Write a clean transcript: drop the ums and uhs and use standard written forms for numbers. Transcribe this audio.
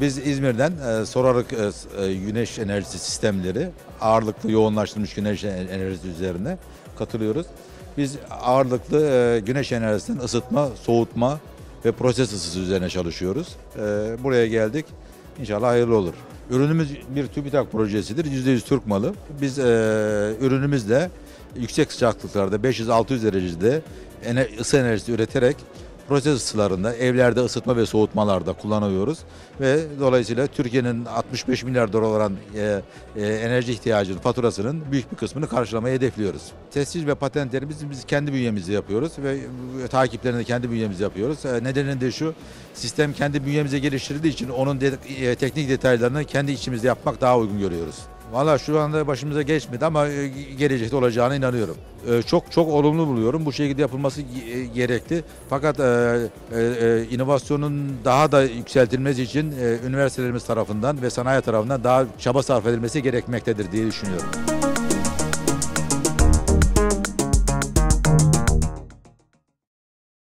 Biz İzmir'den Sorarık güneş enerjisi sistemleri, ağırlıklı yoğunlaştırılmış güneş enerjisi üzerine katılıyoruz. Biz ağırlıklı güneş enerjisinden ısıtma, soğutma ve proses ısısı üzerine çalışıyoruz. Buraya geldik. İnşallah hayırlı olur. Ürünümüz bir TÜBİTAK projesidir. %100 Türk malı. Biz ürünümüzle yüksek sıcaklıklarda 500-600 derecede ısı enerjisi üreterek proses ısılarında, evlerde ısıtma ve soğutmalarda kullanıyoruz. Ve dolayısıyla Türkiye'nin 65 milyar dolar olan enerji ihtiyacının faturasının büyük bir kısmını karşılamayı hedefliyoruz. Tescil ve patentlerimizi biz kendi bünyemizde yapıyoruz ve takiplerini de kendi bünyemizde yapıyoruz. Nedeni de şu, sistem kendi bünyemizde geliştirildiği için onun teknik detaylarını kendi içimizde yapmak daha uygun görüyoruz. Valla şu anda başımıza geçmedi ama gelecekte olacağına inanıyorum. Çok olumlu buluyorum. Bu şekilde yapılması gerekli. Fakat inovasyonun daha da yükseltilmesi için üniversitelerimiz tarafından ve sanayi tarafından daha çaba sarf edilmesi gerekmektedir diye düşünüyorum.